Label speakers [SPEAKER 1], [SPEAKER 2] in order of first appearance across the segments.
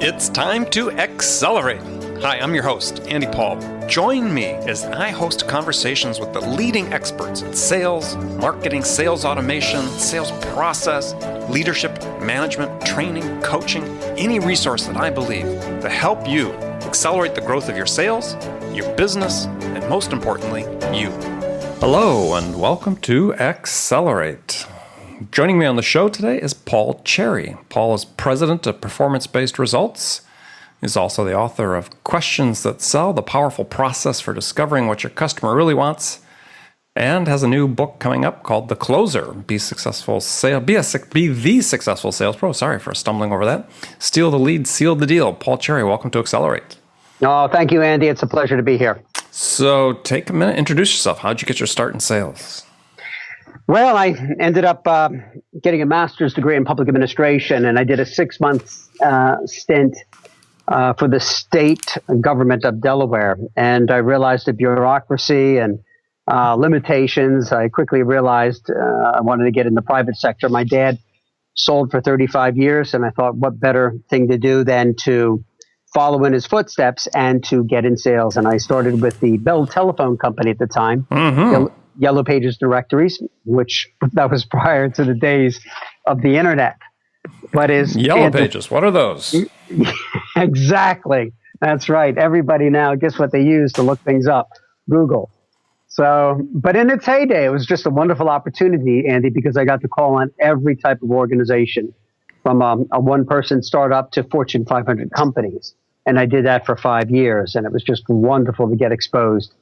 [SPEAKER 1] It's time to accelerate. Hi, I'm your host, Andy Paul. Join me as I host conversations with the leading experts in sales, marketing, sales automation, sales process, leadership, management, training, coaching, any resource that I believe to help you accelerate the growth of your sales, your business, and most importantly, you. Hello, and welcome to Accelerate. Joining me on the show today is Paul Cherry. Paul is president of Performance-Based Results. He's also the author of Questions That Sell, the powerful process for discovering what your customer really wants, and has a new book coming up called The Closer, Be the Successful Sales Pro. Sorry for stumbling over that. Steal the lead, seal the deal. Paul Cherry, welcome to Accelerate.
[SPEAKER 2] Oh, thank you, Andy. It's a pleasure to be here.
[SPEAKER 1] So take a minute, introduce yourself. How'd you get your start in sales?
[SPEAKER 2] Well, I ended up getting a master's degree in public administration, and I did a 6-month stint for the state government of Delaware. And I realized the bureaucracy and limitations. I quickly realized I wanted to get in the private sector. My dad sold for 35 years, and I thought, what better thing to do than to follow in his footsteps and to get in sales. And I started with the Bell Telephone Company at the time. Mm-hmm. Yellow Pages directories, which that was prior to the days of the internet. What is
[SPEAKER 1] Yellow Pages? What are those?
[SPEAKER 2] Exactly. That's right. Everybody now, guess what they use to look things up? Google. So, but in its heyday, it was just a wonderful opportunity, Andy, because I got to call on every type of organization, from a one-person startup to Fortune 500 companies. And I did that for 5 years, and it was just wonderful to get exposed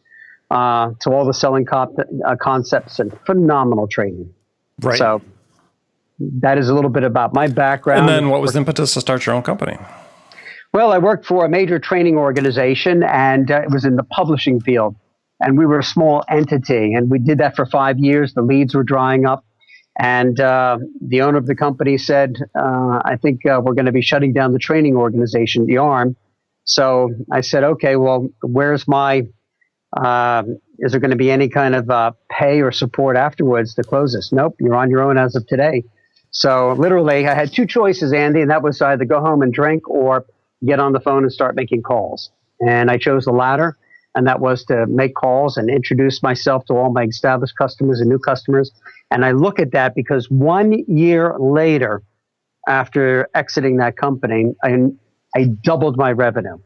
[SPEAKER 2] to all the selling concepts and phenomenal training.
[SPEAKER 1] Right.
[SPEAKER 2] So that is a little bit about my background.
[SPEAKER 1] And then what was the impetus to start your own company?
[SPEAKER 2] Well, I worked for a major training organization, and it was in the publishing field. And we were a small entity, and we did that for 5 years. The leads were drying up. And the owner of the company said, I think we're going to be shutting down the training organization, the ARM. So I said, okay, well, where's my... is there going to be any kind of pay or support afterwards to close this? Nope, you're on your own as of today. So literally, I had two choices, Andy, and that was either go home and drink or get on the phone and start making calls. And I chose the latter, and that was to make calls and introduce myself to all my established customers and new customers. And I look at that because 1 year later, after exiting that company, I doubled my revenue.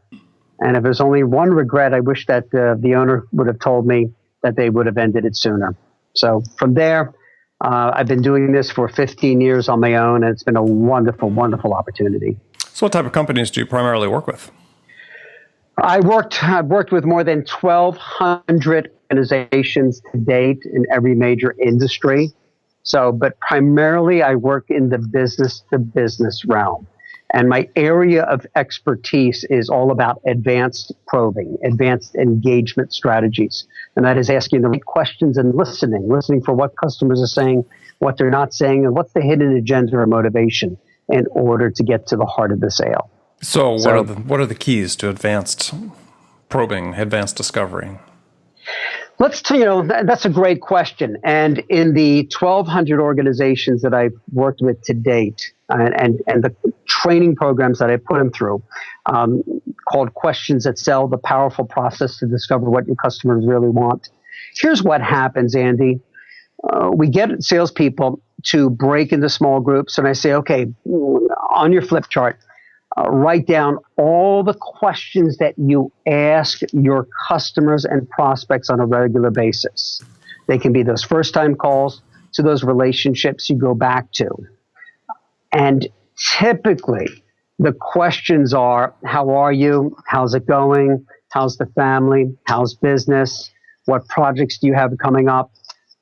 [SPEAKER 2] And if there's only one regret, I wish that the owner would have told me that they would have ended it sooner. So from there, I've been doing this for 15 years on my own, and it's been a wonderful, wonderful opportunity.
[SPEAKER 1] So what type of companies do you primarily work with?
[SPEAKER 2] I've worked with more than 1,200 organizations to date in every major industry. So, but primarily I work in the business-to-business realm. And my area of expertise is all about advanced probing, advanced engagement strategies. And that is asking the right questions and listening for what customers are saying, what they're not saying, and what's the hidden agenda or motivation in order to get to the heart of the sale.
[SPEAKER 1] So what are the keys to advanced probing, advanced discovery?
[SPEAKER 2] That's a great question. And in the 1,200 organizations that I've worked with to date, and the training programs that I put them through, called Questions That Sell, the powerful process to discover what your customers really want. Here's what happens, Andy. We get salespeople to break into small groups, and I say, okay, on your flip chart, write down all the questions that you ask your customers and prospects on a regular basis. They can be those first-time calls to those relationships you go back to. And typically, the questions are, how are you? How's it going? How's the family? How's business? What projects do you have coming up?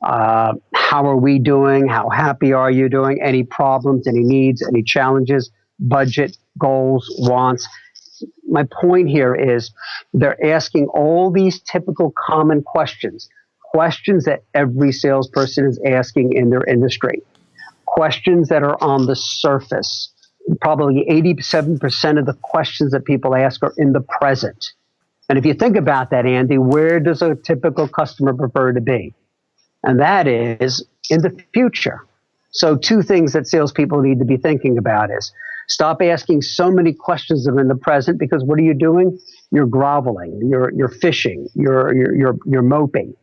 [SPEAKER 2] How are we doing? How happy are you doing? Any problems, any needs, any challenges, budget, goals, wants? My point here is they're asking all these typical common questions that every salesperson is asking in their industry, questions that are on the surface. Probably 87% of the questions that people ask are in the present. And if you think about that, Andy, where does a typical customer prefer to be? And that is in the future. So two things that salespeople need to be thinking about is, Stop asking so many questions that are in the present, because what are you doing? You're groveling, you're fishing, you're moping.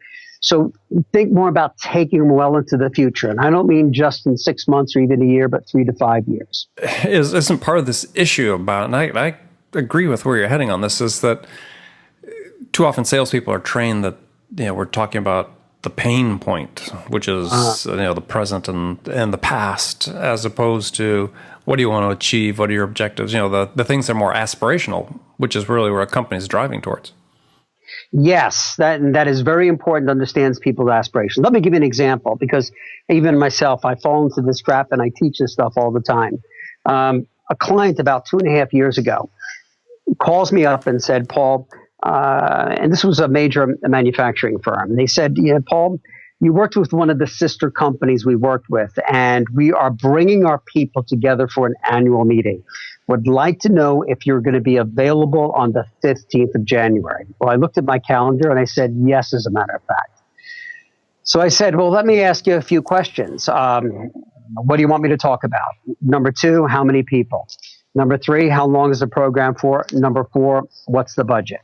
[SPEAKER 2] So think more about taking them well into the future. And I don't mean just in 6 months or even a year, but 3 to 5 years.
[SPEAKER 1] Isn't part of this issue about, and I agree with where you're heading on this, is that too often salespeople are trained that, we're talking about the pain point, which is the present and the past, as opposed to what do you want to achieve, what are your objectives, the things that are more aspirational, which is really where a company is driving towards.
[SPEAKER 2] Yes, that is very important to understand people's aspirations. Let me give you an example, because even myself, I fall into this trap and I teach this stuff all the time. A client about 2.5 years ago calls me up and said, Paul, and this was a major manufacturing firm. They said, Paul, you worked with one of the sister companies we worked with, and we are bringing our people together for an annual meeting. Would like to know if you're going to be available on the 15th of January. Well, I looked at my calendar and I said, yes, as a matter of fact. So I said, well, let me ask you a few questions. What do you want me to talk about? Number 2, how many people? Number 3, how long is the program for? Number 4, what's the budget?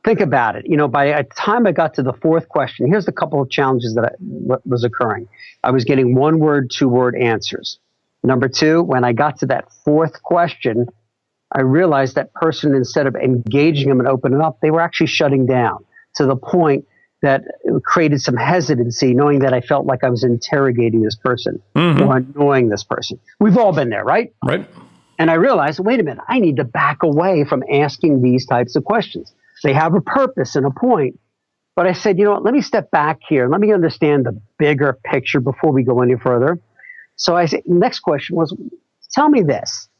[SPEAKER 2] Think about it. By the time I got to the 4th question, here's a couple of challenges that was occurring. I was getting 1-word, 2-word answers. Number 2, when I got to that 4th question, I realized that person, instead of engaging them and opening up, they were actually shutting down, to the point that it created some hesitancy, knowing that I felt like I was interrogating this person or annoying this person. We've all been there, right?
[SPEAKER 1] Right.
[SPEAKER 2] And I realized, wait a minute, I need to back away from asking these types of questions. They have a purpose and a point. But I said, let me step back here. Let me understand the bigger picture before we go any further. So I said, next question was, tell me this.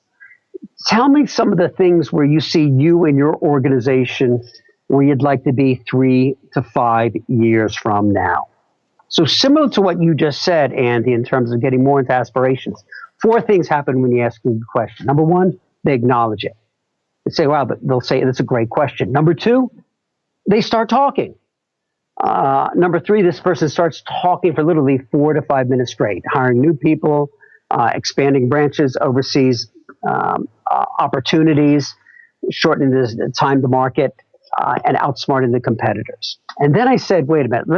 [SPEAKER 2] Tell me some of the things where you see you and your organization where you'd like to be 3 to 5 years from now. So similar to what you just said, Andy, in terms of getting more into aspirations, 4 things happen when you ask a question. Number 1, they acknowledge it. They say, wow, but they'll say, that's a great question. Number 2, they start talking. Number 3, this person starts talking for literally 4 to 5 minutes straight, hiring new people, expanding branches, overseas opportunities, shortening the time to market, and outsmarting the competitors. And then I said, wait a minute,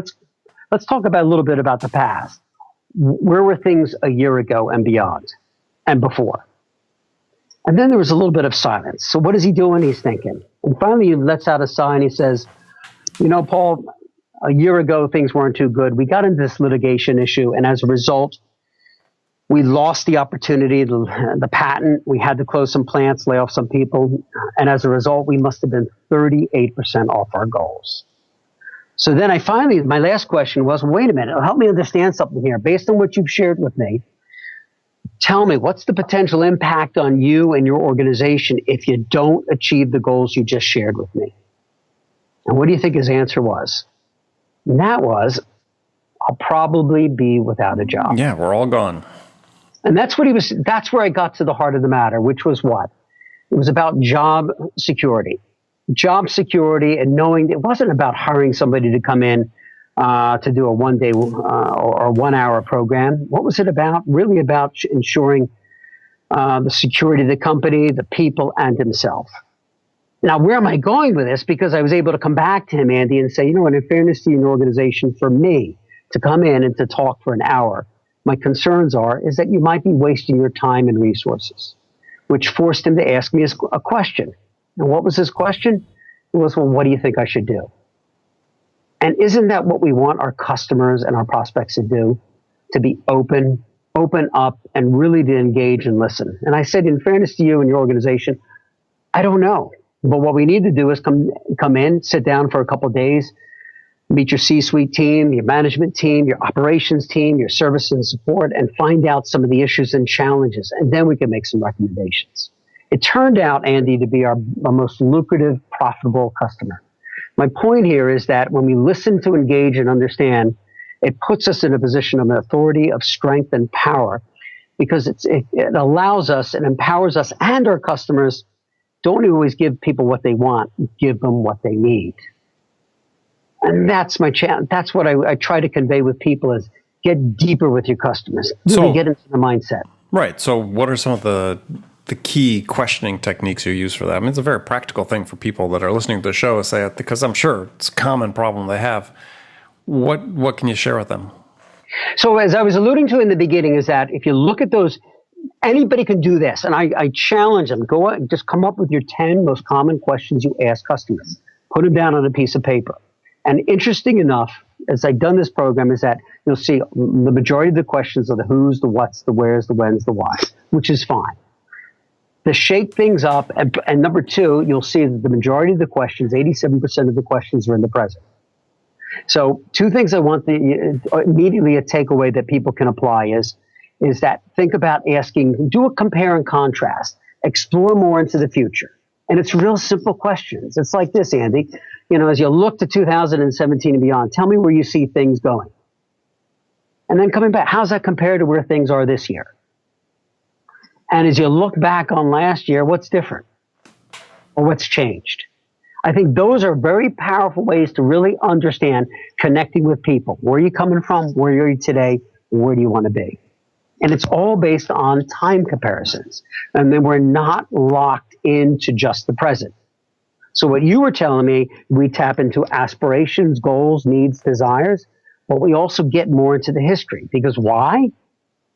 [SPEAKER 2] let's talk about a little bit about the past. Where were things a year ago and beyond and before? And then there was a little bit of silence. So what is he doing? He's thinking. And finally he lets out a sigh and he says, Paul, a year ago, things weren't too good. We got into this litigation issue, and as a result, we lost the opportunity, the patent. We had to close some plants, lay off some people, and as a result, we must have been 38% off our goals. So then my last question was, wait a minute, help me understand something here. Based on what you've shared with me, tell me, what's the potential impact on you and your organization if you don't achieve the goals you just shared with me? And what do you think his answer was? And that was, I'll probably be without a job.
[SPEAKER 1] Yeah, we're all gone.
[SPEAKER 2] And that's where I got to the heart of the matter, which was what? It was about job security. Job security, and knowing it wasn't about hiring somebody to come in to do a 1-day or 1-hour program. What was it about? Really about ensuring the security of the company, the people, and himself. Now, where am I going with this? Because I was able to come back to him, Andy, and say, in fairness to your organization, for me to come in and to talk for an hour, my concerns is that you might be wasting your time and resources, which forced him to ask me a question. And what was his question? It was, well, what do you think I should do? And isn't that what we want our customers and our prospects to do? To be open up, and really to engage and listen. And I said, in fairness to you and your organization, I don't know. But what we need to do is come in, sit down for a couple of days, meet your C-suite team, your management team, your operations team, your service and support, and find out some of the issues and challenges. And then we can make some recommendations. It turned out, Andy, to be our most lucrative, profitable customer. My point here is that when we listen to engage and understand, it puts us in a position of authority, of strength and power, because it allows us and empowers us and our customers. Don't always give people what they want, give them what they need. And that's my challenge. That's what I try to convey with people is get deeper with your customers. Really get into the mindset.
[SPEAKER 1] Right. So what are some of the the key questioning techniques you use for that? I mean, it's a very practical thing for people that are listening to the show, say it, because I'm sure it's a common problem they have. What can you share with them?
[SPEAKER 2] So as I was alluding to in the beginning, is that if you look at those, anybody can do this. And I challenge them, go out and just come up with your 10 most common questions you ask customers. Put them down on a piece of paper. And interesting enough, as I've done this program, is that you'll see the majority of the questions are the who's, the what's, the where's, the when's, the why, which is fine. To shake things up, and number two, you'll see that the majority of the questions, 87% of the questions, are in the present. So two things I want immediately a takeaway that people can apply is that think about asking, do a compare and contrast, explore more into the future. And it's real simple questions. It's like this, Andy. As you look to 2017 and beyond, tell me where you see things going. And then coming back, how's that compare to where things are this year? And as you look back on last year, what's different? Or what's changed? I think those are very powerful ways to really understand connecting with people. Where are you coming from? Where are you today? Where do you want to be? And it's all based on time comparisons. And then we're not locked into just the present. So what you were telling me, we tap into aspirations, goals, needs, desires, but we also get more into the history. Because why?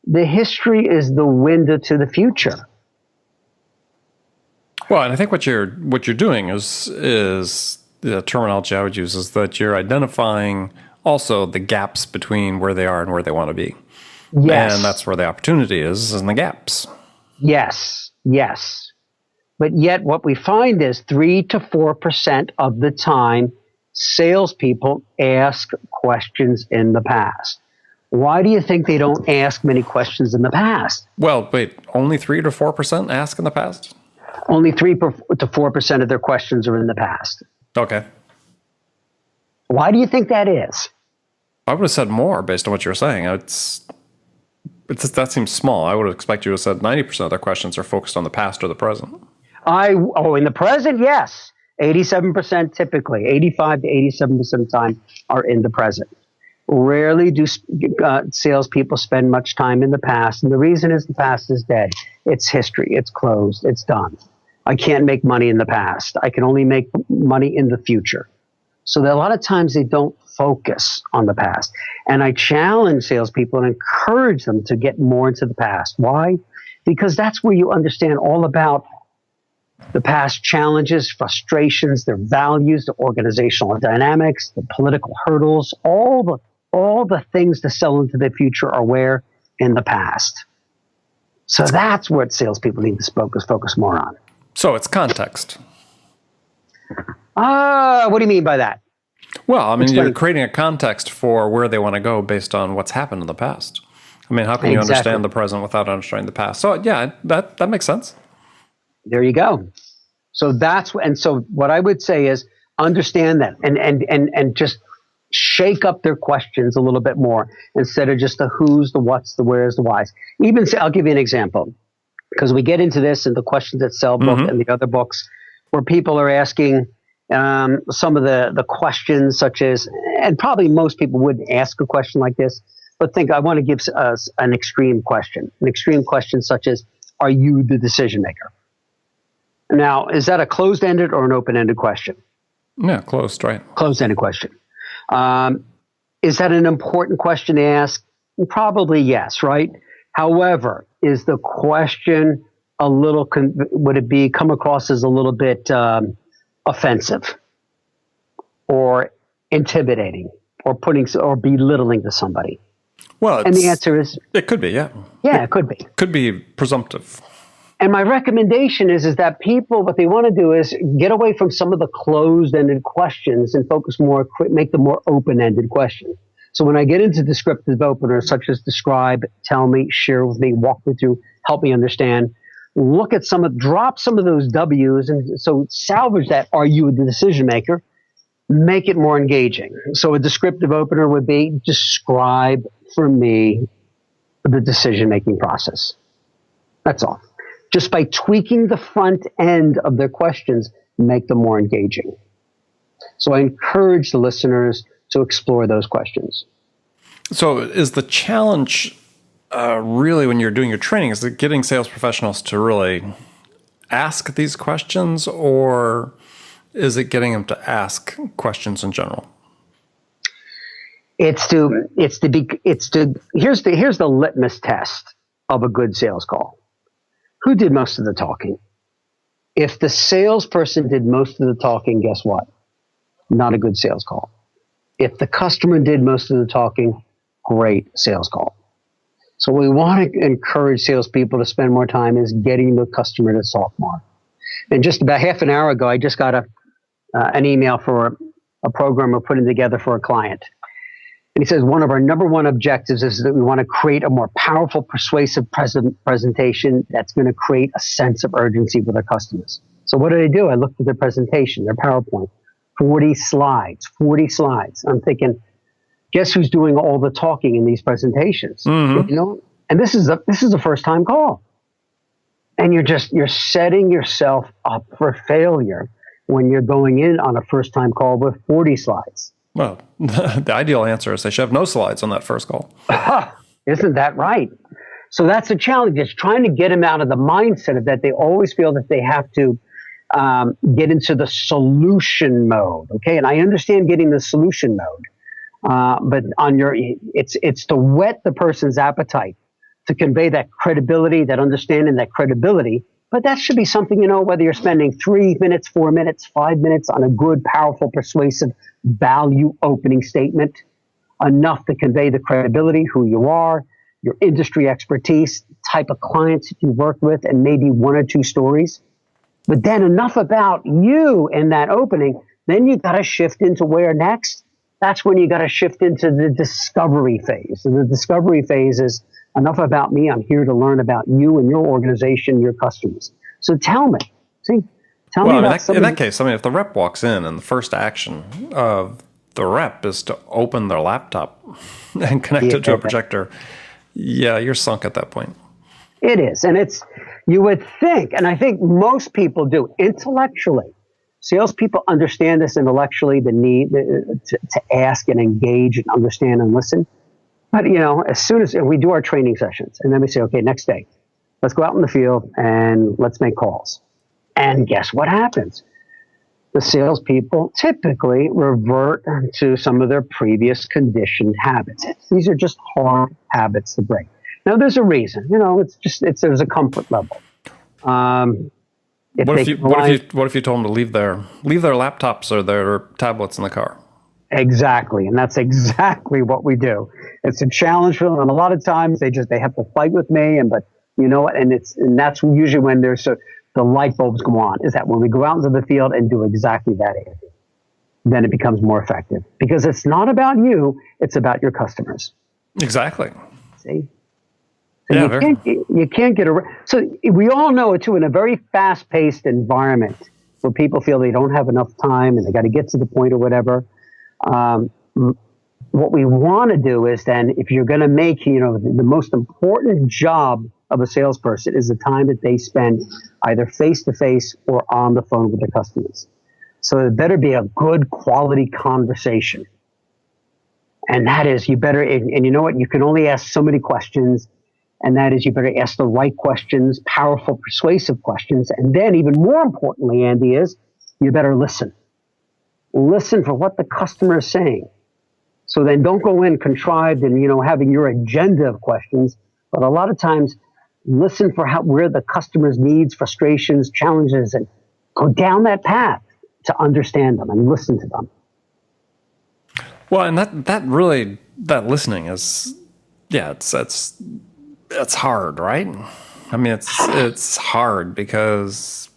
[SPEAKER 2] The history is the window to the future.
[SPEAKER 1] Well, and I think what you're doing is the terminology I would use is that you're identifying also the gaps between where they are and where they want to be.
[SPEAKER 2] Yes.
[SPEAKER 1] And that's where the opportunity is in the gaps.
[SPEAKER 2] Yes. But yet what we find is 3 to 4% of the time, salespeople ask questions in the past. Why do you think they don't ask many questions in the past?
[SPEAKER 1] Well, wait, only 3 to 4% ask in the past?
[SPEAKER 2] Only 3 to 4% of their questions are in the past.
[SPEAKER 1] Okay.
[SPEAKER 2] Why do you think that is?
[SPEAKER 1] I would have said more based on what you were saying. That seems small. I would expect you to have said 90% of their questions are focused on the past or the present.
[SPEAKER 2] In the present, yes. 87% typically. 85 to 87% of the time are in the present. Rarely do salespeople spend much time in the past. And the reason is the past is dead. It's history. It's closed. It's done. I can't make money in the past. I can only make money in the future. So that a lot of times they don't focus on the past. And I challenge salespeople and encourage them to get more into the past. Why? Because that's where you understand all about the past challenges, frustrations, their values, the organizational dynamics, the political hurdles, all the things to sell into the future are where? In the past. So that's what salespeople need to focus more on.
[SPEAKER 1] So it's context.
[SPEAKER 2] What do you mean by that?
[SPEAKER 1] Well, I mean, you're creating a context for where they want to go based on what's happened in the past. I mean, how can you understand the present without understanding the past? So yeah, that makes sense.
[SPEAKER 2] There you go. So so what I would say is understand that and just shake up their questions a little bit more instead of just the who's, the what's, the where's, the why's. I'll give you an example because we get into this in the Questions That Sell book and the other books where people are asking some of the questions such as, and probably most people wouldn't ask a question like this, but I want to give us an extreme question such as, are you the decision maker? Now, is that a closed-ended or an open-ended question?
[SPEAKER 1] Yeah, closed, right.
[SPEAKER 2] Closed-ended question. Is that an important question to ask? Probably yes, right? However, is the question would it come across as a little bit offensive or intimidating or belittling to somebody?
[SPEAKER 1] Well,
[SPEAKER 2] and the answer is
[SPEAKER 1] it could be, yeah.
[SPEAKER 2] Yeah, it could be.
[SPEAKER 1] Could be presumptive.
[SPEAKER 2] And my recommendation is that people, what they want to do is get away from some of the closed-ended questions and make them more open-ended questions. So when I get into descriptive openers such as describe, tell me, share with me, walk me through, help me understand, drop some of those W's and so salvage that, are you the decision maker? Make it more engaging. So a descriptive opener would be describe for me the decision-making process. That's all. Just by tweaking the front end of their questions, make them more engaging. So I encourage the listeners to explore those questions.
[SPEAKER 1] So is the challenge really, when you're doing your training, is it getting sales professionals to really ask these questions, or is it getting them to ask questions in general?
[SPEAKER 2] Here's the litmus test of a good sales call. Who did most of the talking? If the salesperson did most of the talking, guess what? Not a good sales call. If the customer did most of the talking, great sales call. So what we want to encourage salespeople to spend more time is getting the customer to talk more. And just about half an hour ago, I just got an email for a program we're putting together for a client. And he says one of our number one objectives is that we want to create a more powerful, persuasive presentation that's going to create a sense of urgency with our customers. So what did I do? I looked at their presentation, their PowerPoint, 40 slides. I'm thinking, guess who's doing all the talking in these presentations?
[SPEAKER 1] Mm-hmm.
[SPEAKER 2] You know, and this is a first time call, and you're setting yourself up for failure when you're going in on a first time call with 40 slides.
[SPEAKER 1] Well, the ideal answer is they should have no slides on that first call.
[SPEAKER 2] Isn't that right? So that's a challenge. It's trying to get them out of the mindset of that they always feel that they have to get into the solution mode. Okay, and I understand getting the solution mode, but it's to whet the person's appetite, to convey that credibility, that understanding, that credibility. But that should be something, whether you're spending 3 minutes, 4 minutes, 5 minutes on a good, powerful, persuasive value opening statement, enough to convey the credibility, who you are, your industry expertise, type of clients that you've worked with, and maybe one or two stories. But then enough about you in that opening, then you got to shift into where next. That's when you got to shift into the discovery phase. And the discovery phase is enough about me. I'm here to learn about you and your organization, your customers. So tell me. Tell me about
[SPEAKER 1] in that case, if the rep walks in and the first action of the rep is to open their laptop and connect it to a projector, you're sunk at that point.
[SPEAKER 2] It is. And you would think, and I think most people do intellectually. Salespeople understand this intellectually, the need to ask and engage and understand and listen. But, as soon as we do our training sessions, and then we say, okay, next day, let's go out in the field and let's make calls. And guess what happens? The salespeople typically revert to some of their previous conditioned habits. These are just hard habits to break. Now, there's a reason. There's a comfort level.
[SPEAKER 1] What if you told them to leave their laptops or their tablets in the car?
[SPEAKER 2] Exactly, and that's exactly what we do. It's a challenge for them, and a lot of times they have to fight with me. But you know what? And that's usually when the light bulbs go on. Is that when we go out into the field and do exactly that, then it becomes more effective because it's not about you; it's about your customers.
[SPEAKER 1] Exactly.
[SPEAKER 2] See. So you can't get around. So we all know it too. In a very fast-paced environment where people feel they don't have enough time and they got to get to the point or whatever. What we want to do is then, if you're going to make, the most important job of a salesperson is the time that they spend either face-to-face or on the phone with their customers. So it better be a good quality conversation. And that is, you better, and you know what, you can only ask so many questions. And that is, you better ask the right questions, powerful, persuasive questions. And then even more importantly, Andy, is you better listen. Listen for what the customer is saying. So then don't go in contrived and, having your agenda of questions, but a lot of times listen for where the customer's needs, frustrations, challenges, and go down that path to understand them and listen to them.
[SPEAKER 1] Well, and that listening is, it's hard, right? It's hard because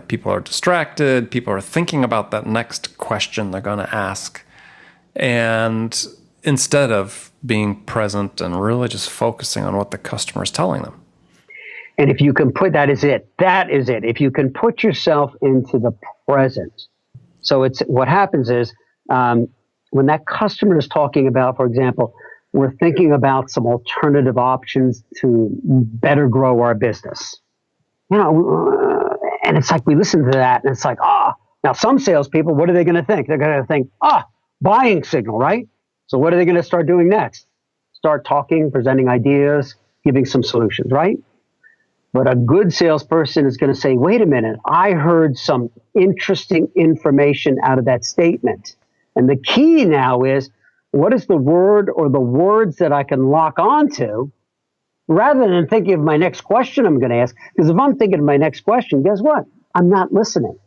[SPEAKER 1] people are distracted. People are thinking about that next question they're going to ask. And instead of being present and really just focusing on what the customer is telling them.
[SPEAKER 2] And if you can that is it. If you can put yourself into the present. So what happens is when that customer is talking about, for example, we're thinking about some alternative options to better grow our business. And it's like we listen to that and it's like, now some salespeople, what are they going to think? They're going to think, buying signal, right? So what are they going to start doing next? Start talking, presenting ideas, giving some solutions, right? But a good salesperson is going to say, wait a minute, I heard some interesting information out of that statement. And the key now is, what is the word or the words that I can lock onto rather than thinking of my next question I'm going to ask? Because if I'm thinking of my next question, guess what? I'm not listening.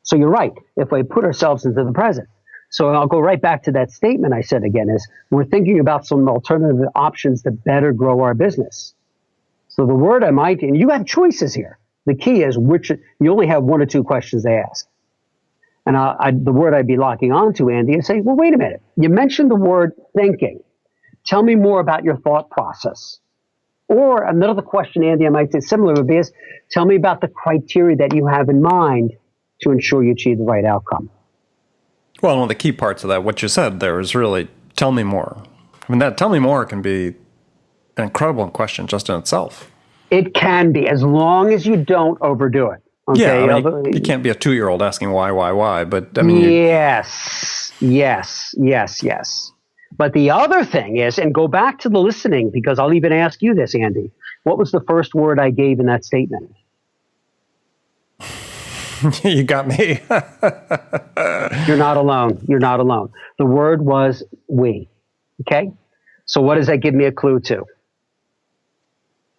[SPEAKER 2] So you're right, if we put ourselves into the present. So I'll go right back to that statement I said again, is we're thinking about some alternative options that better grow our business. So the word I might, and you have choices here. The key is you only have one or two questions to ask. And the word I'd be locking onto, Andy, is say, well, wait a minute. You mentioned the word thinking. Tell me more about your thought process. Or another question, Andy, I might say similar would be is, tell me about the criteria that you have in mind to ensure you achieve the right outcome.
[SPEAKER 1] Well, one of the key parts of that, what you said there, is really tell me more. I mean, that tell me more can be an incredible question just in itself. It
[SPEAKER 2] can be, as long as you don't overdo it. Okay?
[SPEAKER 1] Yeah, I mean, you can't be a 2-year-old asking why, but I mean...
[SPEAKER 2] Yes. But the other thing is, and go back to the listening, because I'll even ask you this, Andy. What was the first word I gave in that statement?
[SPEAKER 1] You got me.
[SPEAKER 2] You're not alone. The word was we. Okay? So what does that give me a clue to?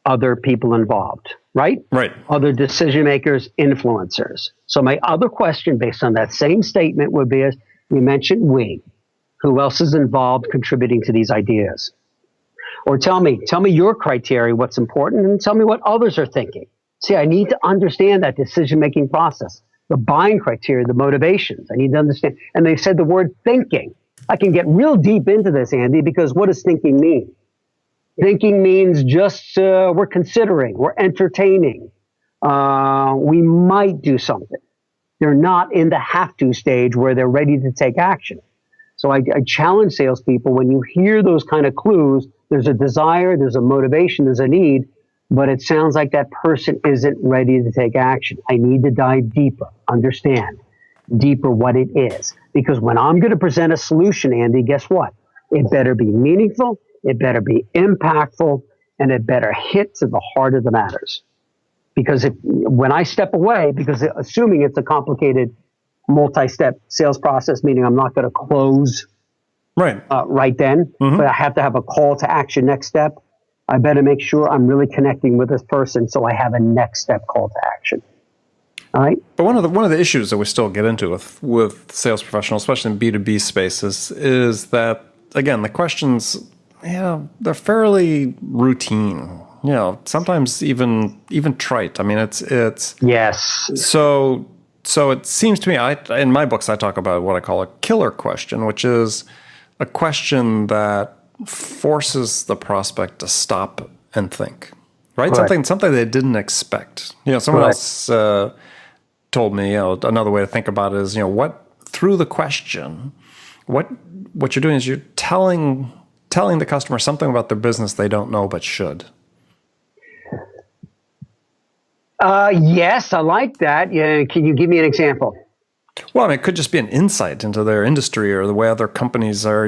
[SPEAKER 2] Other people involved, right?
[SPEAKER 1] Right.
[SPEAKER 2] Other decision makers, influencers. So my other question based on that same statement would be, as you mentioned we. Who else is involved contributing to these ideas? Or tell me your criteria, what's important, and tell me what others are thinking. See, I need to understand that decision-making process, the buying criteria, the motivations. I need to understand. And they said the word thinking. I can get real deep into this, Andy, because what does thinking mean? Thinking means just we're considering, we're entertaining. We might do something. They're not in the have-to stage where they're ready to take action. So I challenge salespeople, when you hear those kind of clues, there's a desire, there's a motivation, there's a need, but it sounds like that person isn't ready to take action. I need to dive deeper, understand deeper what it is. Because when I'm going to present a solution, Andy, guess what? It better be meaningful, it better be impactful, and it better hit to the heart of the matters. Because when I step away, because assuming it's a complicated multi-step sales process, meaning I'm not going to close right then, but I have to have a call to action next step. I better make sure I'm really connecting with this person so I have a next step call to action. All right.
[SPEAKER 1] But one of the issues that we still get into with sales professionals, especially in B2B spaces, is that, again, the questions, they're fairly routine. Sometimes even trite. I mean, it's
[SPEAKER 2] yes.
[SPEAKER 1] So it seems to me, in my books, I talk about what I call a killer question, which is a question that forces the prospect to stop and think, right? Something they didn't expect. Someone else told me, another way to think about it is, through the question, what you're doing is you're telling the customer something about their business they don't know but should.
[SPEAKER 2] Yes, I like that. Yeah, can you give me an example?
[SPEAKER 1] Well, I mean, it could just be an insight into their industry or the way other companies are,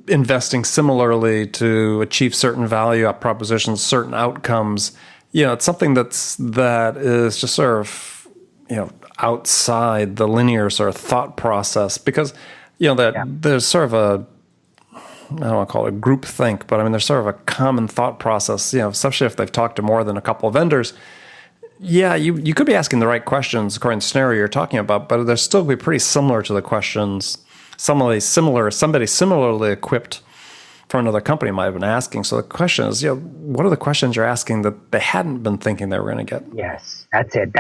[SPEAKER 1] investing similarly to achieve certain value propositions, certain outcomes. It's something that is just sort of, outside the linear sort of thought process, because, there's sort of a, I don't want to call it a group think, but I mean, there's sort of a common thought process, especially if they've talked to more than a couple of vendors. Yeah, you could be asking the right questions according to the scenario you're talking about, but they're still be pretty similar to the questions somebody similarly equipped from another company might have been asking. So the question is, what are the questions you're asking that they hadn't been thinking they were going to get?
[SPEAKER 2] Yes, that's it.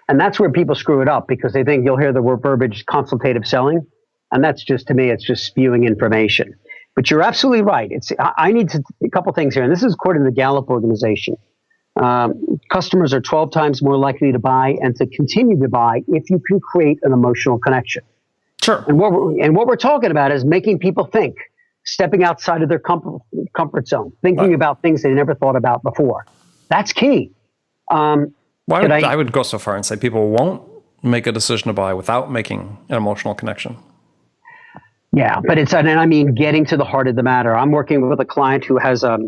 [SPEAKER 2] And that's where people screw it up, because they think you'll hear the word verbiage consultative selling. And that's just, to me, it's just spewing information. But you're absolutely right. I need a couple things here. And this is according to the Gallup organization. Customers are 12 times more likely to buy and to continue to buy if you can create an emotional connection.
[SPEAKER 1] Sure.
[SPEAKER 2] And what we're talking about is making people think, stepping outside of their comfort zone, thinking about things they never thought about before. That's key.
[SPEAKER 1] I would go so far and say people won't make a decision to buy without making an emotional connection.
[SPEAKER 2] Yeah, but and I mean, getting to the heart of the matter. I'm working with a client who has a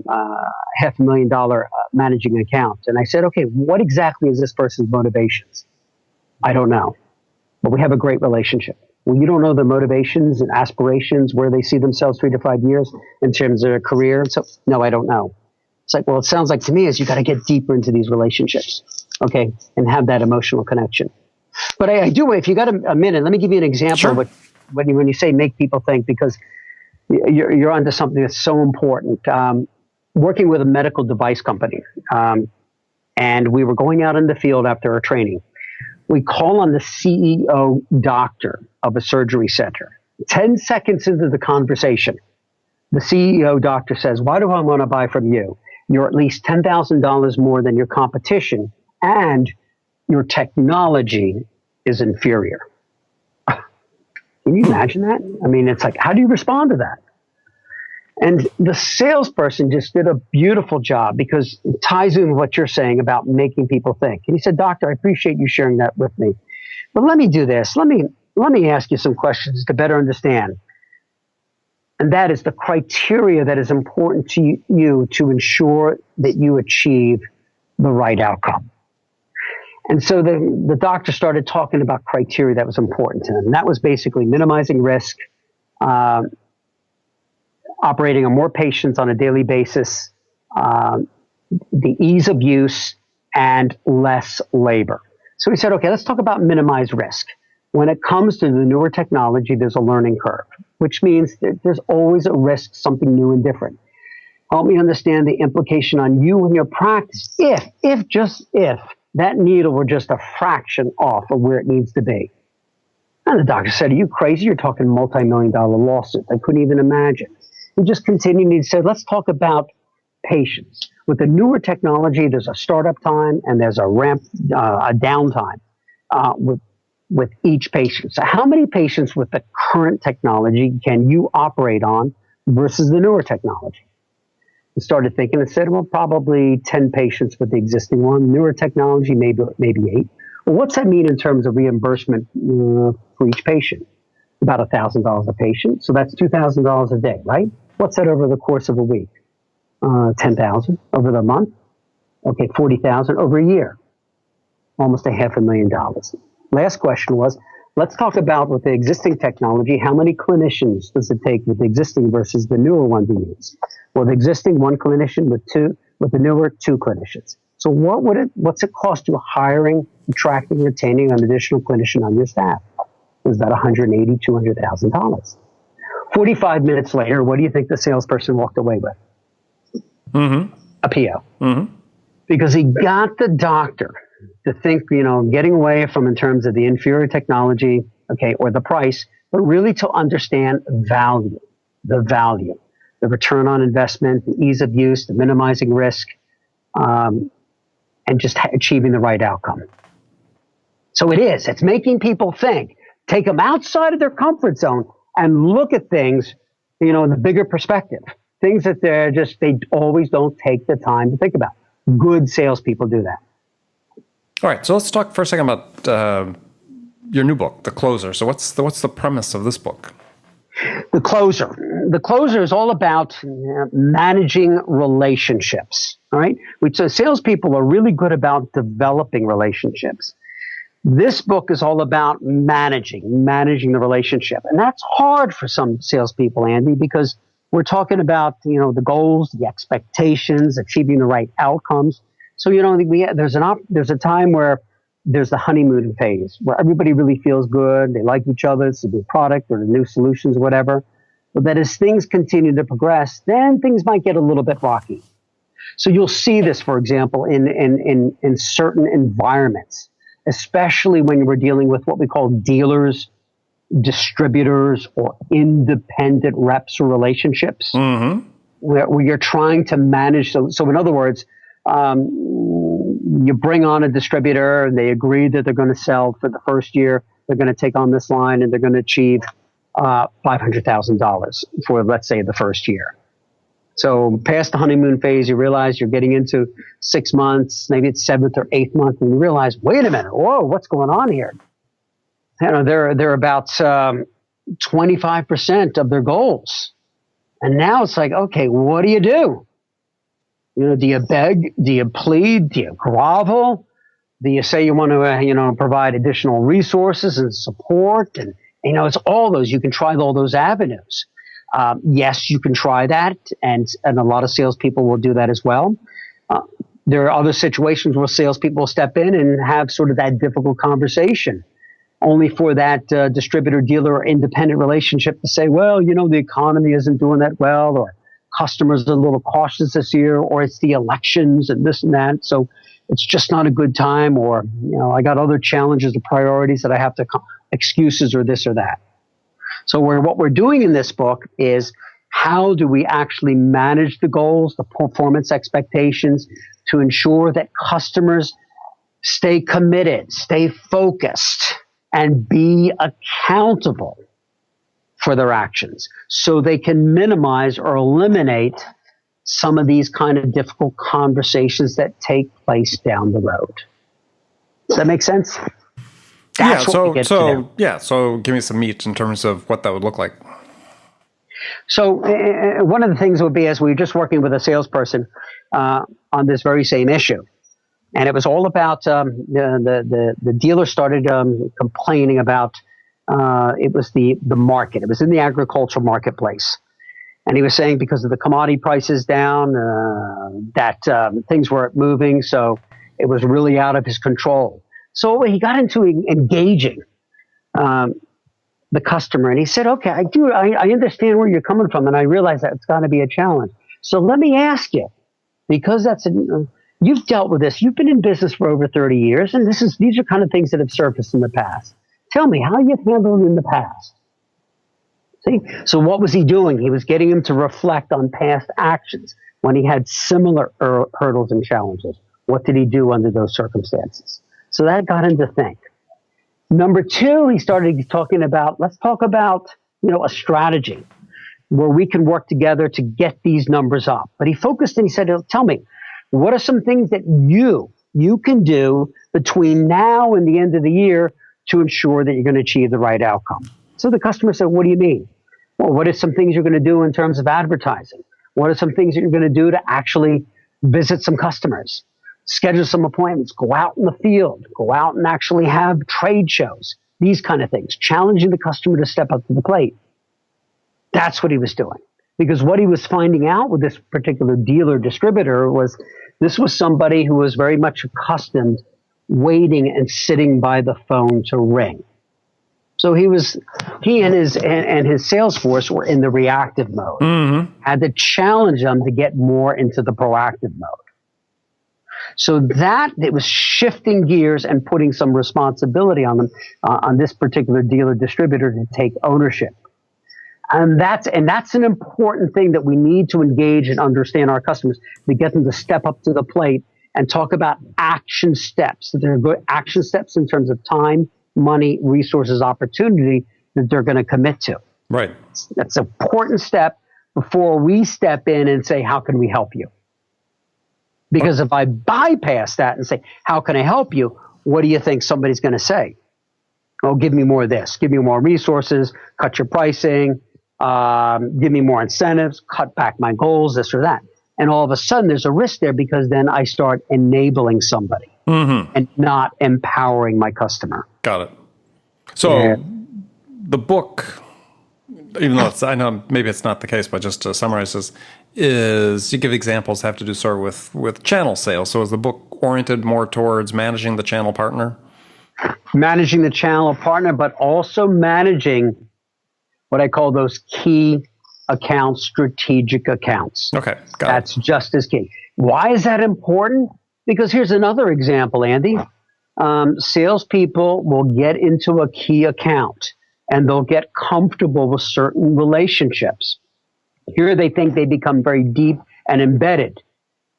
[SPEAKER 2] $500,000 managing account. And I said, okay, what exactly is this person's motivations? I don't know, but we have a great relationship. Well, you don't know their motivations and aspirations, where they see themselves 3 to 5 years in terms of their career. So, no, I don't know. It's like, well, it sounds like to me is you got to get deeper into these relationships, okay, and have that emotional connection. But I do, if you got a minute, let me give you an example
[SPEAKER 1] Sure.
[SPEAKER 2] of when you say make people think, because you're onto something that's so important. Working with a medical device company, and we were going out in the field after our training. We call on the CEO doctor of a surgery center. 10 seconds into the conversation, the CEO doctor says, why do I want to buy from you? You're at least $10,000 more than your competition, and your technology is inferior. Can you imagine that? I mean, it's like, how do you respond to that? And the salesperson just did a beautiful job, because it ties in with what you're saying about making people think. And he said, Doctor, I appreciate you sharing that with me. But let me do this. Let me ask you some questions to better understand. And that is the criteria that is important to you to ensure that you achieve the right outcome. And so the doctor started talking about criteria that was important to him. And that was basically minimizing risk, operating on more patients on a daily basis, the ease of use, and less labor. So we said, okay, let's talk about minimize risk. When it comes to the newer technology, there's a learning curve, which means that there's always a risk, something new and different. Help me understand the implication on you and your practice if that needle were just a fraction off of where it needs to be. And the doctor said, are you crazy? You're talking multi-million-dollar lawsuit. I couldn't even imagine. He just continued and he said, let's talk about patience. With the newer technology, there's a startup time and there's a downtime with each patient. So how many patients with the current technology can you operate on versus the newer technology? I started thinking and said, well, probably 10 patients with the existing one. Newer technology, maybe 8. Well, what's that mean in terms of reimbursement for each patient? About $1,000 a patient. So that's $2,000 a day, right? What's that over the course of a week? 10,000 over the month. Okay, 40,000 over a year. Almost $500,000. Last question was, let's talk about with the existing technology, how many clinicians does it take with the existing versus the newer one to use? Well, the existing, 1 clinician, with the newer, 2 clinicians. So what's it cost you hiring, attracting, retaining an additional clinician on your staff? It was about $180,000, $200,000. 45 minutes later, what do you think the salesperson walked away with? Mm-hmm. A PO. Mm-hmm. Because he got the doctor to think, getting away from in terms of the inferior technology, okay, or the price, but really to understand the value, the return on investment, the ease of use, the minimizing risk, and just achieving the right outcome. So it's making people think, take them outside of their comfort zone and look at things, in the bigger perspective, things that they always don't take the time to think about. Good salespeople do that.
[SPEAKER 1] All right, so let's talk for a second about your new book, The Closer. So what's the premise of this book?
[SPEAKER 2] The Closer is all about managing relationships. All right, so salespeople are really good about developing relationships. This book is all about managing the relationship, and that's hard for some salespeople, Andy, because we're talking about the goals, the expectations, achieving the right outcomes. So there's a time where there's the honeymoon phase where everybody really feels good, they like each other, it's a good product or the new solutions, whatever. But that as things continue to progress, then things might get a little bit rocky. So you'll see this, for example, in certain environments, especially when we're dealing with what we call dealers, distributors, or independent reps or relationships, mm-hmm. where you're trying to manage. So in other words, you bring on a distributor and they agree that they're going to sell for the first year. They're going to take on this line and they're going to achieve $500,000 for, let's say, the first year. So past the honeymoon phase, you realize you're getting into 6 months, maybe it's 7th or 8th month, and you realize, wait a minute, whoa, what's going on here? They're about 25% of their goals. And now it's like, okay, what do? You know, do you beg? Do you plead? Do you grovel? Do you say you want to, provide additional resources and support? And, it's all those. You can try all those avenues. Yes, you can try that. And a lot of salespeople will do that as well. There are other situations where salespeople will step in and have sort of that difficult conversation, only for that distributor, dealer, or independent relationship to say, well, the economy isn't doing that well, or customers are a little cautious this year, or it's the elections and this and that. So it's just not a good time, or, I got other challenges or priorities that I have to, excuses or this or that. So what we're doing in this book is how do we actually manage the goals, the performance expectations, to ensure that customers stay committed, stay focused, and be accountable for their actions so they can minimize or eliminate some of these kind of difficult conversations that take place down the road. Does that make sense? That's
[SPEAKER 1] So give me some meat in terms of what that would look like.
[SPEAKER 2] So one of the things would be, as we were just working with a salesperson on this very same issue, and it was all about the dealer started complaining about it was the market. It was in the agricultural marketplace. And he was saying because of the commodity prices down, that things weren't moving, so it was really out of his control. So he got into engaging the customer, and he said, okay, I understand where you're coming from, and I realize that it's going to be a challenge. So let me ask you, because you've dealt with this, you've been in business for over 30 years, and these are kind of things that have surfaced in the past. Tell me how you've handled it in the past. See? So what was he doing? He was getting him to reflect on past actions when he had similar hurdles and challenges. What did he do under those circumstances? So that got him to think. Number two, he started talking about, let's talk about, a strategy where we can work together to get these numbers up. But he focused and he said, tell me, what are some things that you can do between now and the end of the year to ensure that you're going to achieve the right outcome? So the customer said, what do you mean? Well, what are some things you're going to do in terms of advertising? What are some things that you're going to do to actually visit some customers, schedule some appointments, go out in the field, go out and actually have trade shows, these kind of things, challenging the customer to step up to the plate. That's what he was doing. Because what he was finding out with this particular dealer distributor was this was somebody who was very much accustomed waiting and sitting by the phone to ring. So he and his sales force were in the reactive mode. Mm-hmm. Had to challenge them to get more into the proactive mode. So that it was shifting gears and putting some responsibility on them, on this particular dealer distributor to take ownership. And that's an important thing that we need to engage and understand our customers to get them to step up to the plate and talk about action steps. That there are good action steps in terms of time, money, resources, opportunity that they're going to commit to.
[SPEAKER 1] Right.
[SPEAKER 2] That's an important step before we step in and say, how can we help you? Because if I bypass that and say, how can I help you? What do you think somebody's going to say? Oh, give me more of this. Give me more resources, cut your pricing, give me more incentives, cut back my goals, this or that. And all of a sudden there's a risk there because then I start enabling somebody and not empowering my customer.
[SPEAKER 1] Got it. So the book, even though I know maybe it's not the case, but just to summarize this, is you give examples have to do sort of with channel sales. So is the book oriented more towards managing the channel partner?
[SPEAKER 2] Managing the channel partner, but also managing what I call those key accounts, strategic accounts.
[SPEAKER 1] Okay, got
[SPEAKER 2] That's just as key. Why is that important? Because here's another example, Andy. Salespeople will get into a key account and they'll get comfortable with certain relationships. Here they think they become very deep and embedded.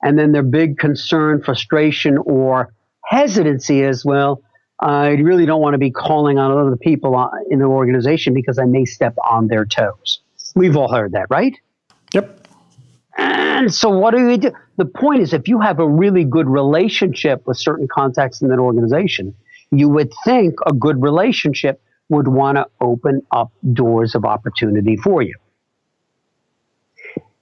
[SPEAKER 2] And then their big concern, frustration, or hesitancy is, well, I really don't want to be calling on other people in the organization because I may step on their toes. We've all heard that, right?
[SPEAKER 1] Yep.
[SPEAKER 2] And so what do we do? The point is, if you have a really good relationship with certain contacts in that organization, you would think a good relationship would want to open up doors of opportunity for you.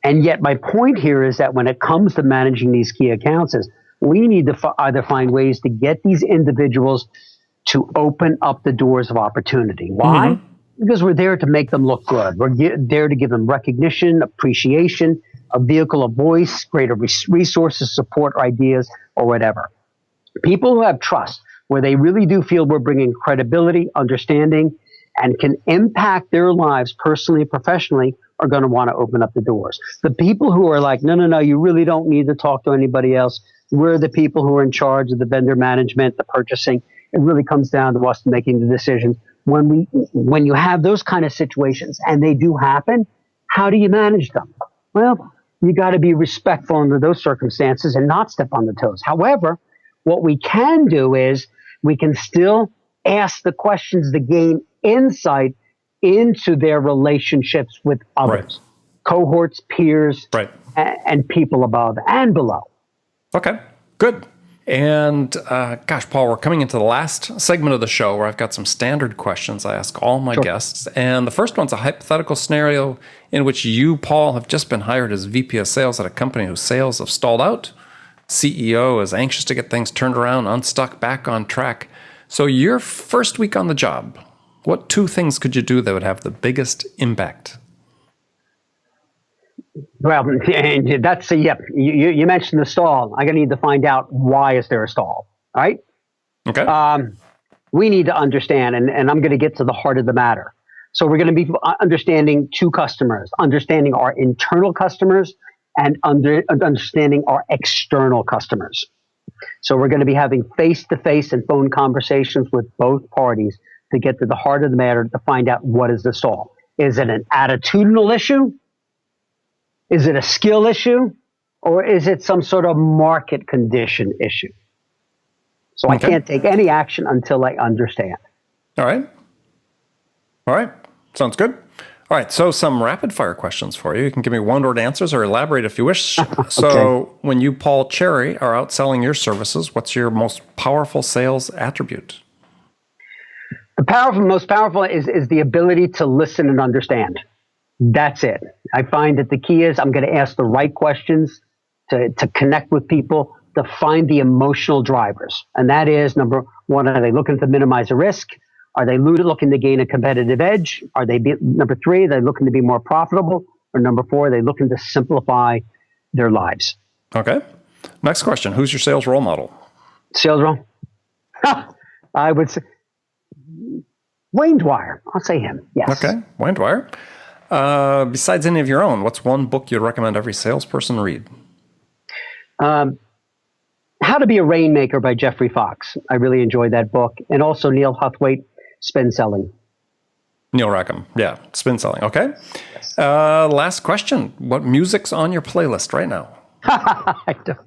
[SPEAKER 2] And yet my point here is that when it comes to managing these key accounts is we need to either find ways to get these individuals to open up the doors of opportunity. Why? Mm-hmm. Because we're there to make them look good. We're there to give them recognition, appreciation, a vehicle of voice, greater resources, support, ideas, or whatever. People who have trust, where they really do feel we're bringing credibility, understanding, and can impact their lives personally and professionally, are going to want to open up the doors. The people who are like, no, you really don't need to talk to anybody else. We're the people who are in charge of the vendor management, the purchasing. It really comes down to us making the decisions. When you have those kind of situations, and they do happen, how do you manage them? Well, you got to be respectful under those circumstances and not step on the toes. However, what we can do is we can still ask the questions to gain insight into their relationships with others, cohorts, peers, and people above and below.
[SPEAKER 1] Okay, good. And gosh, Paul, we're coming into the last segment of the show where I've got some standard questions I ask all my guests. And the first one's a hypothetical scenario in which you, Paul, have just been hired as VP of sales at a company whose sales have stalled out. CEO is anxious to get things turned around, unstuck, back on track. So your first week on the job, what 2 things could you do that would have the biggest impact?
[SPEAKER 2] Well, that's you mentioned the stall. I'm going to need to find out why is there a stall, right?
[SPEAKER 1] Okay.
[SPEAKER 2] We need to understand, and I'm going to get to the heart of the matter. So we're going to be understanding 2 customers, understanding our internal customers and understanding our external customers. So we're going to be having face-to-face and phone conversations with both parties to get to the heart of the matter to find out what is the stall. Is it an attitudinal issue? Is it a skill issue? Or is it some sort of market condition issue? So I can't take any action until I understand.
[SPEAKER 1] All right. Sounds good. All right. So some rapid fire questions for you. You can give me one-word answers or elaborate if you wish. So when you, Paul Cherry, are out selling your services, what's your most powerful sales attribute?
[SPEAKER 2] The most powerful is the ability to listen and understand. That's it. I find that the key is I'm going to ask the right questions to connect with people, to find the emotional drivers. And that is, number one, are they looking to minimize a risk? Are they looking to gain a competitive edge? Number 3, are they looking to be more profitable? Or number 4, are they looking to simplify their lives?
[SPEAKER 1] Okay. Next question. Who's your sales role model?
[SPEAKER 2] Sales role? I would say Wayne Dwyer. I'll say him. Yes.
[SPEAKER 1] Okay. Wayne Dwyer. Besides any of your own, what's one book you'd recommend every salesperson read?
[SPEAKER 2] How to Be a Rainmaker by Jeffrey Fox. I really enjoyed that book. And also Neil Huthwaite, Spin Selling.
[SPEAKER 1] Neil Rackham. Yeah, Spin Selling. Okay. Yes. Last question. What music's on your playlist right now?
[SPEAKER 2] I don't.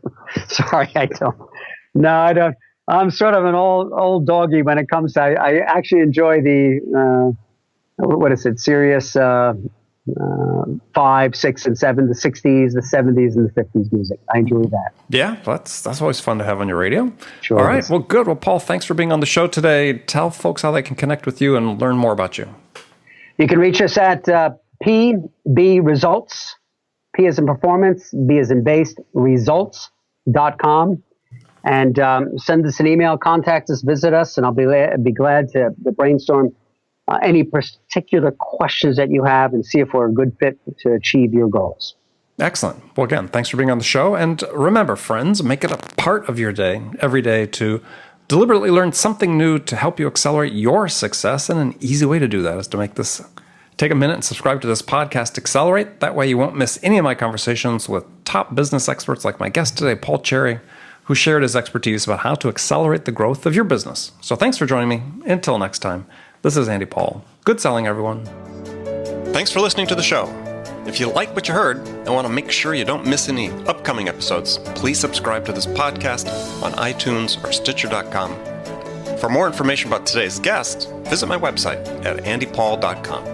[SPEAKER 2] No, I don't. I'm sort of an old doggy when it comes to, I actually enjoy the, Sirius 5, 6, and 7, the 60s, the 70s, and the 50s music. I enjoy that.
[SPEAKER 1] Yeah, that's always fun to have on your radio.
[SPEAKER 2] Sure.
[SPEAKER 1] All right, well, good. Well, Paul, thanks for being on the show today. Tell folks how they can connect with you and learn more about you.
[SPEAKER 2] You can reach us at PB Results, P as in performance, B as in based, results.com. And send us an email, contact us, visit us, and I'll be glad to brainstorm any particular questions that you have and see if we're a good fit to achieve your goals.
[SPEAKER 1] Excellent. Well, again, thanks for being on the show. And remember, friends, make it a part of your day, every day, to deliberately learn something new to help you accelerate your success. And an easy way to do that is to take a minute and subscribe to this podcast, Accelerate. That way you won't miss any of my conversations with top business experts like my guest today, Paul Cherry, who shared his expertise about how to accelerate the growth of your business. So thanks for joining me. Until next time, this is Andy Paul. Good selling, everyone. Thanks for listening to the show. If you like what you heard and want to make sure you don't miss any upcoming episodes, please subscribe to this podcast on iTunes or Stitcher.com. For more information about today's guest, visit my website at andypaul.com.